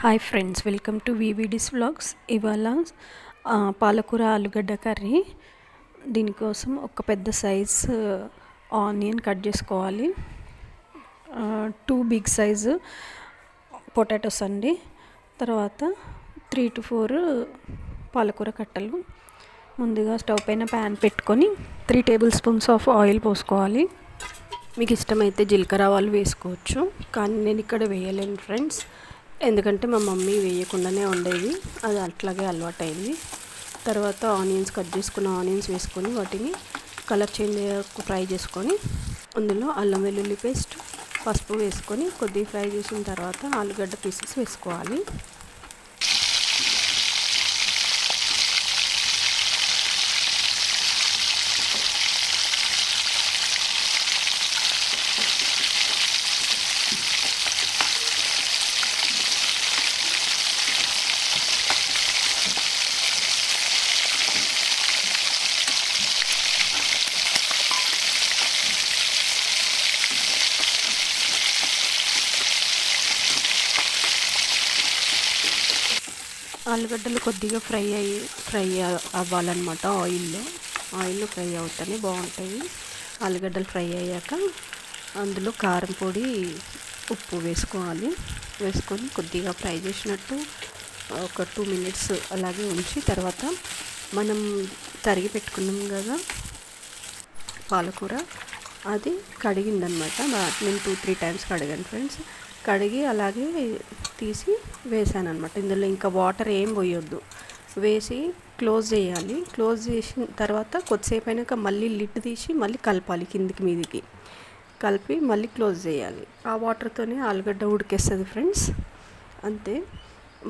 Hi friends, welcome to వివిడిస్ vlogs. ఇవాళ పాలకూర ఆలుగడ్డ కర్రీ. దీనికోసం ఒక పెద్ద సైజ్ ఆనియన్ కట్ చేసుకోవాలి. 2 బిగ్ సైజు పొటాటోస్ అండి. తర్వాత 3 to 4 పాలకూర కట్టలు. ముందుగా స్టవ్ పైన ప్యాన్ పెట్టుకొని 3 టేబుల్ స్పూన్స్ ఆఫ్ ఆయిల్ పోసుకోవాలి. మీకు ఇష్టమైతే జీలకర్ర ఆవాలు వేసుకోవచ్చు, కానీ నేను ఇక్కడ వేయలేను ఫ్రెండ్స్, ఎందుకంటే మా మమ్మీ వేయకుండానే ఉండేది, అది అట్లాగే అలవాటైంది. తర్వాత ఆనియన్స్ కట్ చేసుకున్న ఆనియన్స్ వేసుకొని వాటిని కలర్ చేంజ్ ఫ్రై చేసుకొని అందులో అల్లం వెల్లుల్లి పేస్ట్, పసుపు వేసుకొని కొద్దిగా ఫ్రై చేసిన తర్వాత ఆలుగడ్డ పీసెస్ వేసుకోవాలి. ఆలుగడ్డలు కొద్దిగా ఫ్రై అవ్వాలన్నమాట. ఆయిల్లో ఫ్రై అవుతానే బాగుంటాయి. ఆలుగడ్డలు ఫ్రై అయ్యాక అందులో కారం పొడి, ఉప్పు వేసుకోవాలి. వేసుకొని కొద్దిగా ఫ్రై చేసినట్టు ఒక 2 minutes అలాగే ఉంచి తర్వాత మనం తరిగి పెట్టుకున్నాం కదా పాలకూర, అది కడిగిందనమాట. నేను 2-3 times కడిగాను ఫ్రెండ్స్. కడిగి అలాగే తీసి వేసాను అనమాట. ఇందులో ఇంకా వాటర్ ఏం పోయొద్దు. వేసి క్లోజ్ చేయాలి. క్లోజ్ చేసిన తర్వాత కొద్దిసేపు అయినాక మళ్ళీ లిడ్ తీసి మళ్ళీ కలపాలి, కిందికి మీదికి కలిపి మళ్ళీ క్లోజ్ చేయాలి. ఆ వాటర్తోనే ఆలుగడ్డ ఉడికేస్తుంది ఫ్రెండ్స్. అంతే,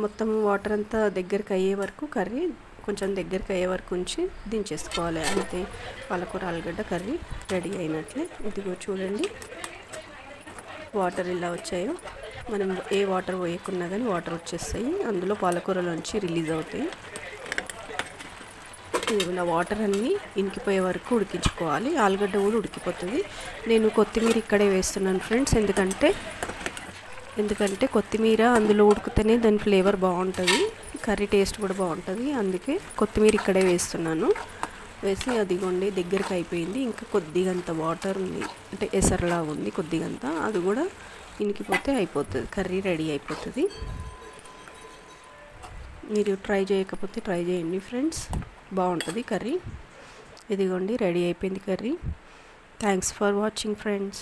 మొత్తం వాటర్ అంతా దగ్గరికి అయ్యే వరకు కర్రీ కొంచెం దగ్గరికి అయ్యే వరకు ఉంచి దించేసుకోవాలి. అంతే, పాలకూర ఆలుగడ్డ కర్రీ రెడీ అయినట్లే. ఇదిగో చూడండి, వాటర్ ఇలా వచ్చాయో, మనం ఏ వాటర్ పోయకున్నా కానీ వాటర్ వచ్చేస్తాయి, అందులో పాలకూరలోంచి రిలీజ్ అవుతాయి. ఇలా వాటర్ అన్నీ ఇంకిపోయే వరకు ఉడికించుకోవాలి. ఆలుగడ్డ కూడా ఉడికిపోతుంది. నేను కొత్తిమీర ఇక్కడే వేస్తున్నాను ఫ్రెండ్స్, ఎందుకంటే కొత్తిమీర అందులో ఉడికితేనే దాని ఫ్లేవర్ బాగుంటుంది, కర్రీ టేస్ట్ కూడా బాగుంటుంది. అందుకే కొత్తిమీర ఇక్కడే వేస్తున్నాను. వేసి అదిగోండి దగ్గరికి అయిపోయింది. ఇంకా కొద్దిగంత వాటర్ ఉంది, అంటే ఎసరులా ఉంది కొద్దిగంత, అది కూడా ఇనికిపోతే అయిపోతుంది, కర్రీ రెడీ అయిపోతుంది. మీరు ట్రై చేయకపోతే ట్రై చేయండి ఫ్రెండ్స్, బాగుంటుంది కర్రీ. ఇదిగోండి రెడీ అయిపోయింది curry. Thanks for watching friends.